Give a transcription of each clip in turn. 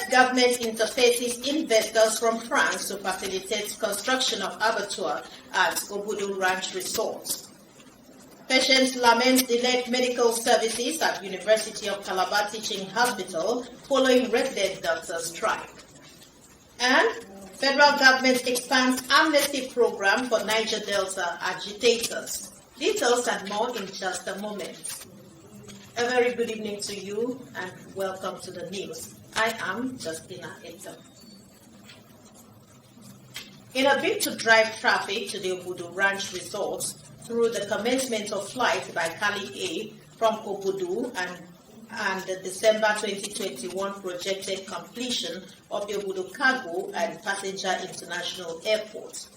state government interfaces investors from France to facilitate construction of abattoir at Obudu Ranch Resort. Patients lament delayed medical services at University of Calabar Teaching Hospital following resident doctors' strike. And federal government expands amnesty program for Niger Delta agitators. Details and more in just a moment. A very good evening to you and welcome to the news. I am Justina Eto. In a bid to drive traffic to the Obudu Ranch Resort through the commencement of flight by Cali A from Obudu and the December 2021 projected completion of the Obudu Cargo and Passenger International Airport.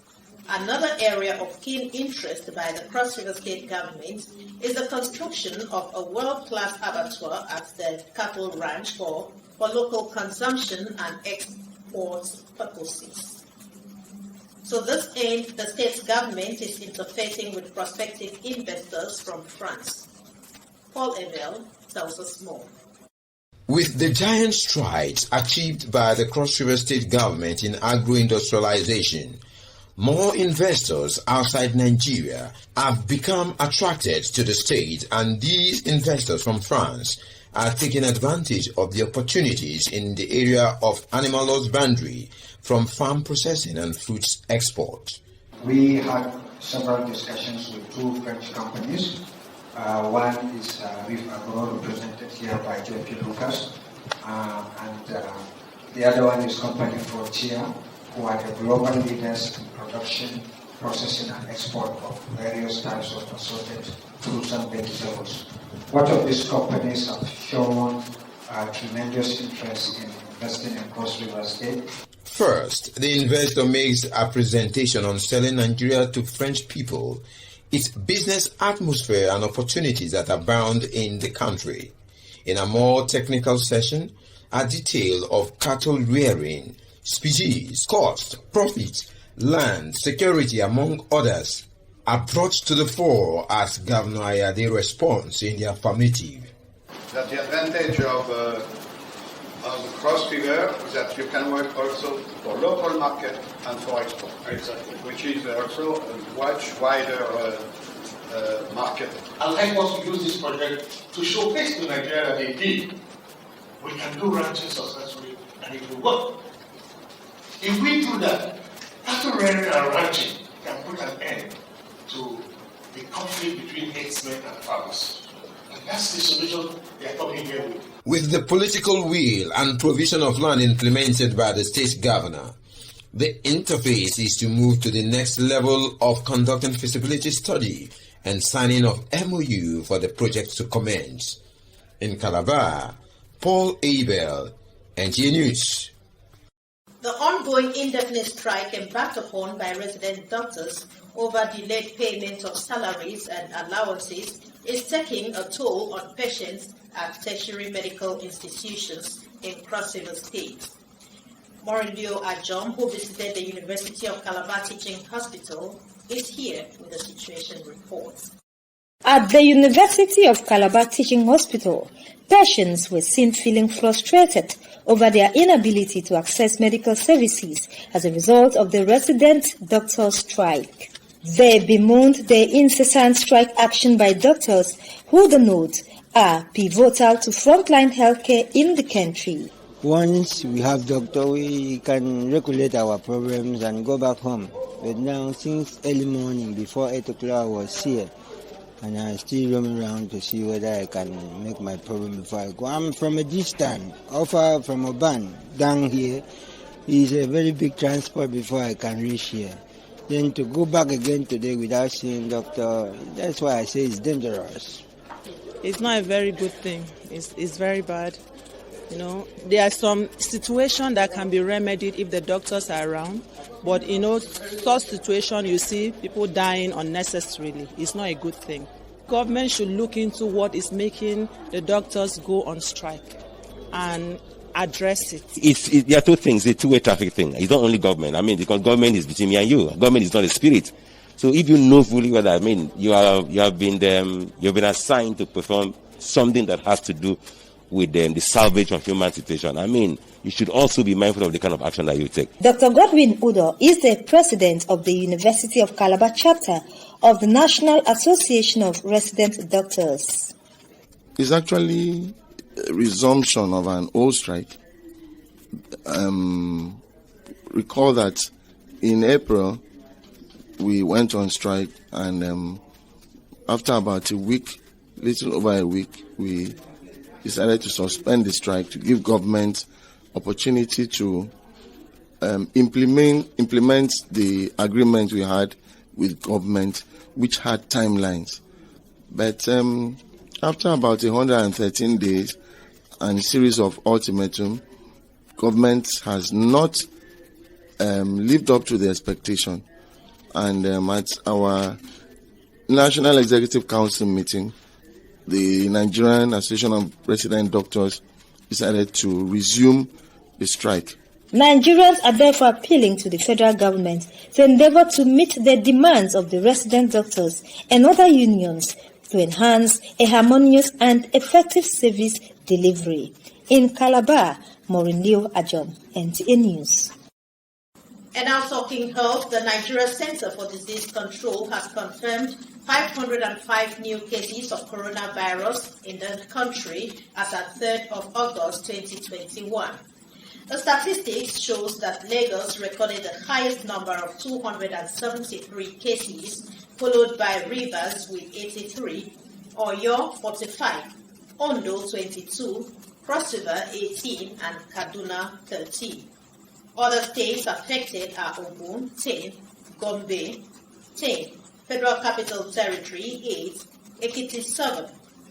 Another area of keen interest by the Cross River State government is the construction of a world-class abattoir at the cattle ranch for local consumption and export purposes. So this end, the state government is interfacing with prospective investors from France. Paul Ebel tells us more. With the giant strides achieved by the Cross River State government in agro-industrialization, more investors outside Nigeria have become attracted to the state, and these investors from France are taking advantage of the opportunities in the area of animal husbandry, from farm processing and fruits export. We had several discussions with two French companies. One is Riff Agro, represented here by JP Lucas, and the other one is Company Frontier, who are the global leaders in production, processing, and export of various types of assorted fruits and vegetables. Both of these companies have shown tremendous interest in investing in Cross River State. First, the investor makes a presentation on selling Nigeria to French people, its business atmosphere and opportunities that abound in the country. In a more technical session, a detail of cattle rearing, species, cost, profit, land, security, among others, are brought to the fore as Governor Ayade responds in the affirmative. That the advantage of the Cross River is that you can work also for local market and for export. Exactly. Which is also a much wider market. I'd like us to use this project to showcase to Nigeria that indeed we can do ranching successfully and it will work. If we do that, cattle rearing and ranching can put an end to the conflict between herdsmen and farmers. And that's the solution they are coming here with. With the political will and provision of land implemented by the state governor, the interface is to move to the next level of conducting feasibility study and signing of MOU for the project to commence. In Calabar, Paul Abel, NTA News. The ongoing indefinite strike embarked upon by resident doctors over delayed payment of salaries and allowances is taking a toll on patients at tertiary medical institutions in Cross River State. Morindio Ajom, who visited the University of Calabar Teaching Hospital, is here with the situation report. At the University of Calabar Teaching Hospital, patients were seen feeling frustrated over their inability to access medical services as a result of the resident doctors' strike. They bemoaned the incessant strike action by doctors who they note are pivotal to frontline healthcare in the country. Once we have doctor, we can regulate our problems and go back home. But now, since early morning, before 8 o'clock, I was here. And I still roam around to see whether I can make my problem before I go. I'm from a distance, offer from Oban down here. It's a very big transport before I can reach here. Then to go back again today without seeing doctor, that's why I say it's dangerous. It's not a very good thing. It's very bad. You know, there are some situations that can be remedied if the doctors are around. But, you know, such situation you see people dying unnecessarily. It's not a good thing. Government should look into what is making the doctors go on strike and address it. There are two things. It's a two-way traffic thing. It's not only government. I mean, because government is between me and you. Government is not a spirit. So if you know fully what I mean, you have been assigned to perform something that has to do with the salvage of human situation. I mean, you should also be mindful of the kind of action that you take. Dr. Godwin Udo is the president of the University of Calabar chapter of the National Association of Resident Doctors. It's actually a resumption of an old strike. Recall that in April, we went on strike, and after about a week, little over a week, we decided to suspend the strike to give government opportunity to implement the agreement we had with government, which had timelines. But after about 113 days and a series of ultimatum, government has not lived up to the expectation. And at our National Executive Council meeting, the Nigerian Association of Resident Doctors decided to resume the strike. Nigerians are therefore appealing to the federal government to endeavor to meet the demands of the resident doctors and other unions to enhance a harmonious and effective service delivery. In Calabar, Maureen Leo Ajom, NTA News. And now talking health, the Nigeria Center for Disease Control has confirmed 505 new cases of coronavirus in the country as at 3rd of August 2021. The statistics shows that Lagos recorded the highest number of 273 cases, followed by Rivers with 83, Oyo 45, Ondo 22, Cross River 18, and Kaduna 13. Other states affected are Ogun 10, Gombe 10, Federal Capital Territory 8, Ekiti 7,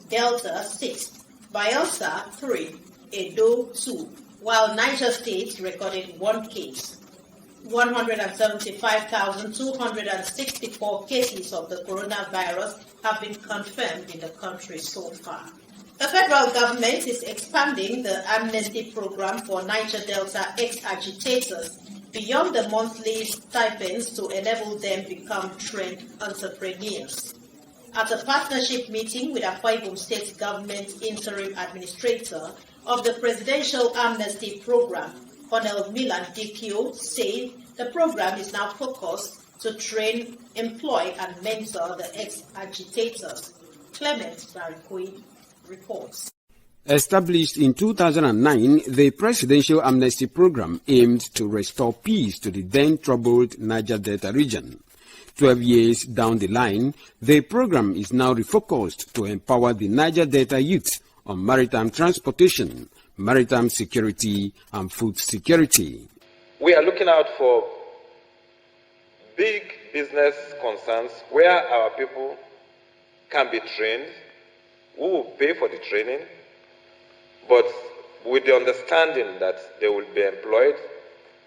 Delta 6, Bayelsa 3, Edo 2, while Niger State recorded 1 case. 175,264 cases of the coronavirus have been confirmed in the country so far. The federal government is expanding the amnesty program for Niger Delta ex-agitators beyond the monthly stipends to enable them become trained entrepreneurs. At a partnership meeting with Akwa Ibom State Government Interim Administrator of the Presidential Amnesty Program, Colonel Milan Dikio said the program is now focused to train, employ, and mentor the ex-agitators. Clement Barikui reports. Established in 2009, the Presidential Amnesty Program aimed to restore peace to the then troubled Niger Delta region. 12 years down the line, the program is now refocused to empower the Niger Delta youth on maritime transportation, maritime security, and food security. We are looking out for big business concerns where our people can be trained, who will pay for the training, but with the understanding that they will be employed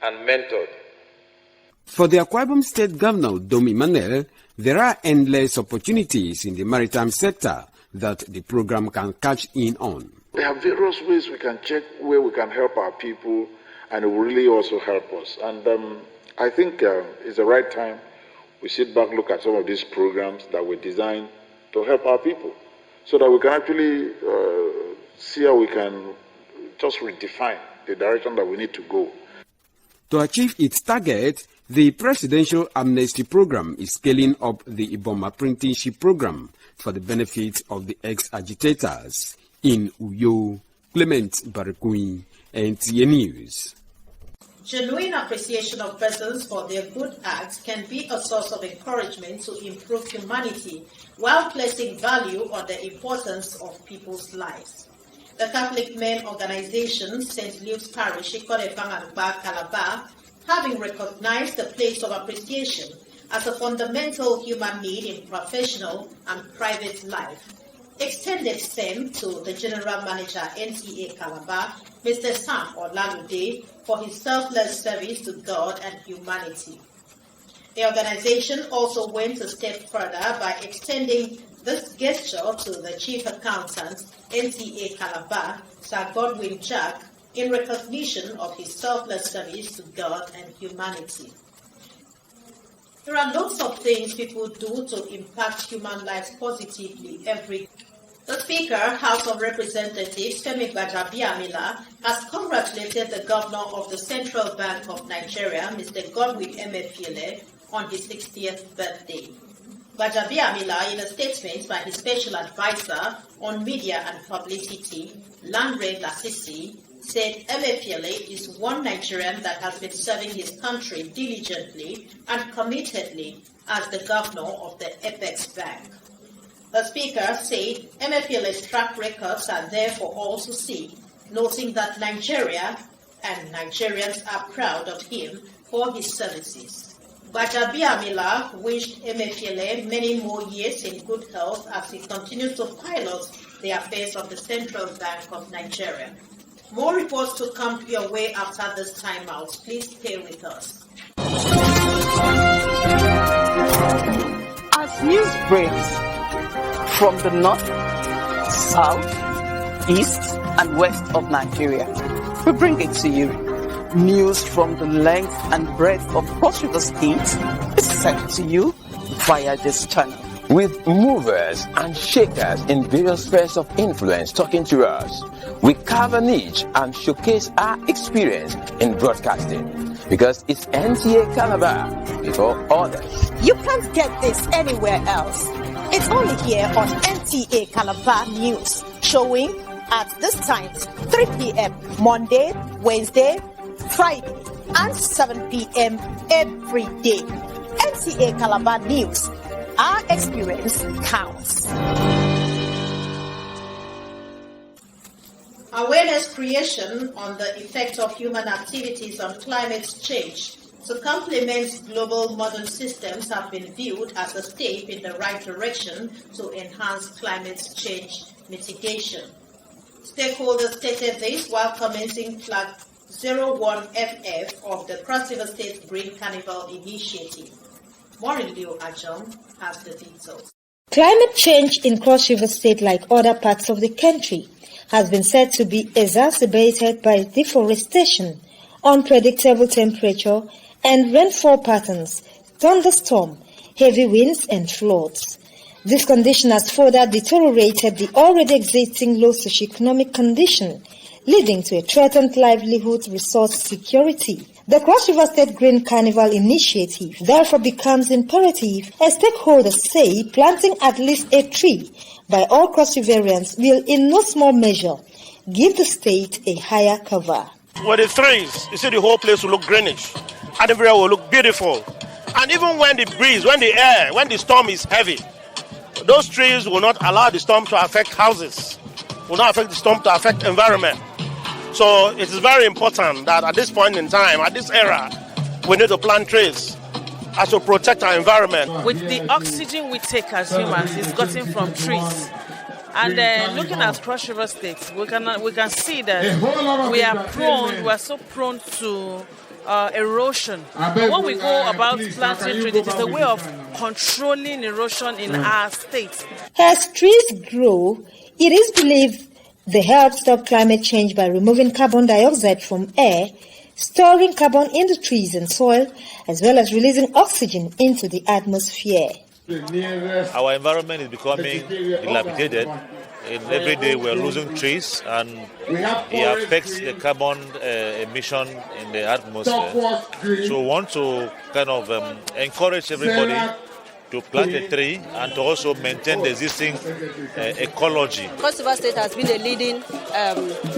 and mentored. For the Akwa Ibom State Governor, Domi Manel, there are endless opportunities in the maritime sector that the program can catch in on. There are various ways we can check where we can help our people, and it will really also help us. And I think it's the right time we sit back, look at some of these programs that were designed to help our people, so that we can actually see how we can just redefine the direction that we need to go. To achieve its target, the Presidential Amnesty Program is scaling up the Ibom apprenticeship program for the benefit of the ex-agitators. In Uyo, Clement Barikui, NTA News. Genuine appreciation of persons for their good acts can be a source of encouragement to improve humanity while placing value on the importance of people's lives. The Catholic Men Organization, St. Luke's Parish, Nta Calabar, having recognized the place of appreciation as a fundamental human need in professional and private life, extended same to the General Manager, Nta Calabar, Mr. Sam Olalude, for his selfless service to God and humanity. The organization also went a step further by extending this gesture to the Chief Accountant, Nta Calabar, Sir Godwin Jack, in recognition of his selfless service to God and humanity. There are lots of things people do to impact human lives positively every day. The Speaker, House of Representatives, Femi Gbajabiamila, has congratulated the Governor of the Central Bank of Nigeria, Mr. Godwin Emefiele, on his 60th birthday. Gbajabiamila, in a statement by his special advisor on media and publicity, Lanre Lasisi, said Emefiele is one Nigerian that has been serving his country diligently and committedly as the Governor of the Apex Bank. The Speaker said Emefiele's track records are there for all to see, noting that Nigeria and Nigerians are proud of him for his services. Gbajabiamila wished Emefiele many more years in good health as he continues to pilot the affairs of the Central Bank of Nigeria. More reports to come your way after this timeout. Please stay with us. As news breaks from the north, south, east, and west of Nigeria, we bring it to you. News from the length and breadth of Cross River State is sent to you via this channel. With movers and shakers in various spheres of influence talking to us, we carve a niche and showcase our experience in broadcasting, because it's Nta Calabar before others. You can't get this anywhere else. It's only here on Nta Calabar News, showing at this time, 3 p.m. Monday, Wednesday, Friday, and 7 p.m. every day. Nta Calabar News. Our experience counts. Awareness creation on the effect of human activities on climate change to complement global modern systems have been viewed as a step in the right direction to enhance climate change mitigation. Stakeholders stated this while commencing Flag 01FF of the Cross River State Green Carnival Initiative. Leo Ajom has the details. Climate change in Cross River State, like other parts of the country, has been said to be exacerbated by deforestation, unpredictable temperature and rainfall patterns, thunderstorm, heavy winds and floods. This condition has further deteriorated the already existing low socioeconomic condition, leading to a threatened livelihood resource security. The Cross River State Green Carnival Initiative therefore becomes imperative, as stakeholders say planting at least a tree by all Cross Riverians will in no small measure give the state a higher cover. With the trees, you see the whole place will look greenish and everywhere will look beautiful. And even when the breeze, when the storm is heavy, those trees will not allow the storm to affect houses, will not affect the storm to affect environment. So it is very important that at this point in time, at this era, we need to plant trees as to protect our environment. With the oxygen we take as humans is gotten from trees. And looking at Cross River State, we can see that we are so prone to erosion. But when we go about planting trees, it is a way of controlling erosion in our state. As trees grow, it is believed they help stop climate change by removing carbon dioxide from air, storing carbon in the trees and soil, as well as releasing oxygen into the atmosphere. Our environment is becoming dilapidated. Every day we are losing trees, and it affects the carbon emission in the atmosphere. So we want to kind of encourage everybody to plant a tree and to also maintain the existing ecology. Cross River State has been a leading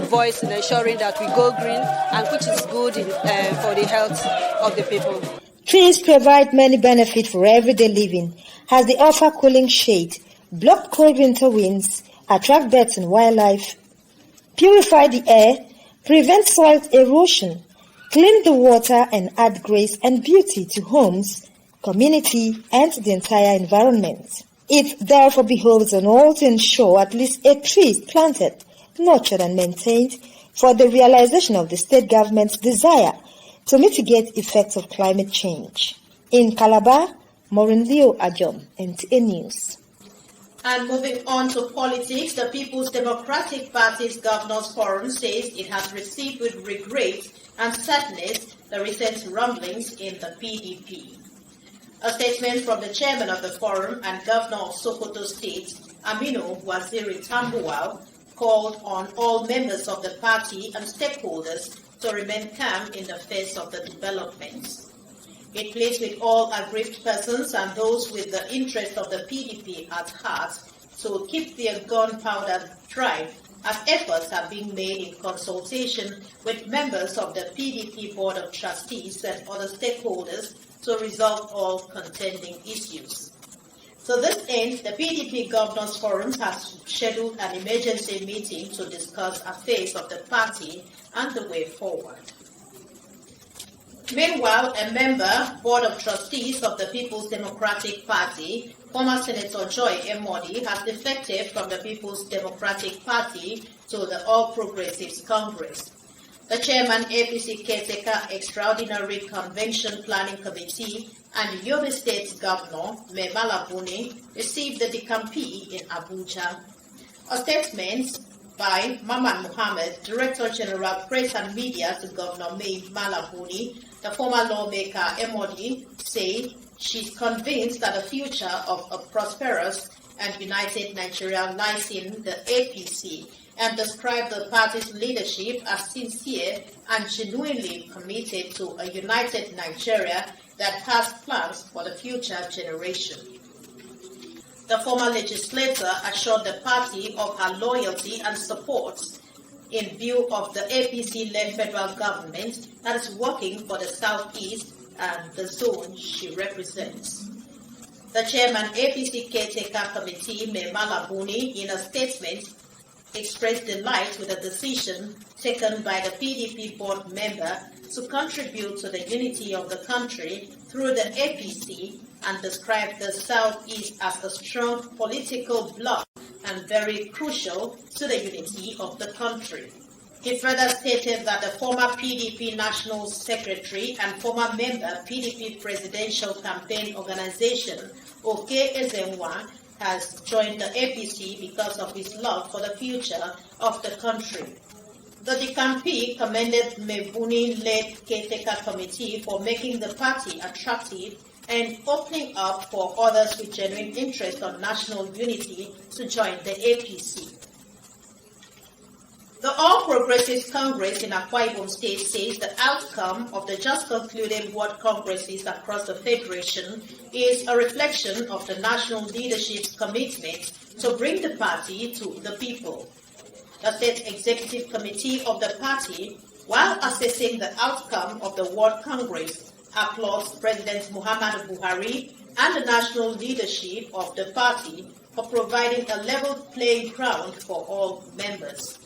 voice in ensuring that we go green, and which is good for the health of the people. Trees provide many benefits for everyday living, as they offer cooling shade, block cold winter winds, attract birds and wildlife, purify the air, prevent soil erosion, clean the water and add grace and beauty to homes, community and the entire environment. It therefore behoves on all to ensure at least a tree is planted, nurtured and maintained for the realization of the state government's desire to mitigate effects of climate change. In Calabar, Leo Ajom, NTA News. And moving on to politics, the People's Democratic Party's Governors Forum says it has received with regret and sadness the recent rumblings in the PDP. A statement from the chairman of the forum and governor of Sokoto State, Aminu Waziri Tambuwal, called on all members of the party and stakeholders to remain calm in the face of the developments. It pleads with all aggrieved persons and those with the interest of the PDP at heart to keep their gunpowder dry, as efforts are being made in consultation with members of the PDP Board of Trustees and other stakeholders to resolve all contending issues. To this end, the PDP Governors Forum has scheduled an emergency meeting to discuss affairs of the party and the way forward. Meanwhile, a member, Board of Trustees of the People's Democratic Party, former Senator Joy Emodi, has defected from the People's Democratic Party to the All Progressives Congress. The chairman, APC Caretaker Extraordinary Convention Planning Committee, and Yobe State Governor, Mai Mala Buni, received the Dikampi in Abuja. A statement by Maman Muhammad, Director General Press and Media to Governor Mai Mala Buni, the former lawmaker Emodi, say she's convinced that the future of a prosperous and united Nigeria lies in the APC, and described the party's leadership as sincere and genuinely committed to a united Nigeria that has plans for the future generation. The former legislator assured the party of her loyalty and support in view of the APC-led federal government that is working for the Southeast and the zone she represents. The chairman, APC Caretaker Committee, Mai Mala Buni, in a statement, expressed delight with the decision taken by the PDP board member to contribute to the unity of the country through the APC and described the Southeast as a strong political bloc and very crucial to the unity of the country. He further stated that the former PDP National Secretary and former member PDP Presidential Campaign Organization, Oke Ezenwa, has joined the APC because of his love for the future of the country. The Dikampi commended Mebuni-led Caretaker Committee for making the party attractive and opening up for others with genuine interest on national unity to join the APC. The All Progressives Congress in Akwa Ibom State says the outcome of the just concluded World Congresses across the Federation is a reflection of the national leadership's commitment to bring the party to the people. The State Executive Committee of the party, while assessing the outcome of the World Congress, applauds President Muhammadu Buhari and the national leadership of the party for providing a level playing ground for all members.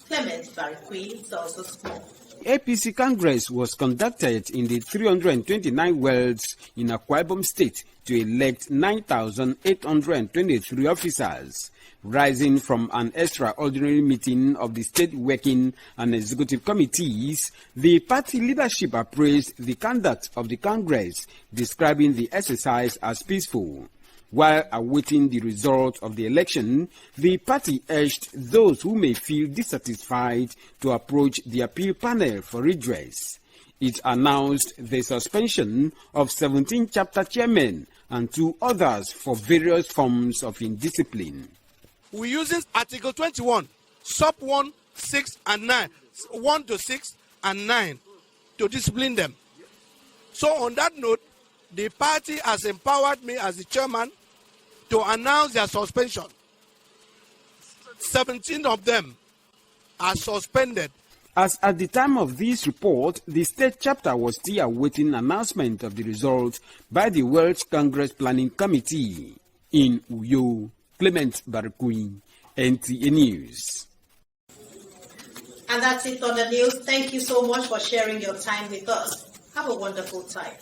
Clement Barikwi tells us more. APC Congress was conducted in the 329 wards in Akwa Ibom State to elect 9,823 officers, rising from an extraordinary meeting of the state working and executive committees. The party leadership appraised the conduct of the Congress, describing the exercise as peaceful. While awaiting the result of the election, the party urged those who may feel dissatisfied to approach the appeal panel for redress. It announced the suspension of 17 chapter chairmen and 2 others for various forms of indiscipline. We use Article 21, Sub 1, 6, and 9, 1 to 6 and 9 to discipline them. So on that note, the party has empowered me as the chairman to announce their suspension. 17 of them are suspended. As at the time of this report, the state chapter was still awaiting announcement of the result by the World Congress Planning Committee. In Uyo, Clement Barikwi, NTA News. And that's it on the news. Thank you so much for sharing your time with us. Have a wonderful time.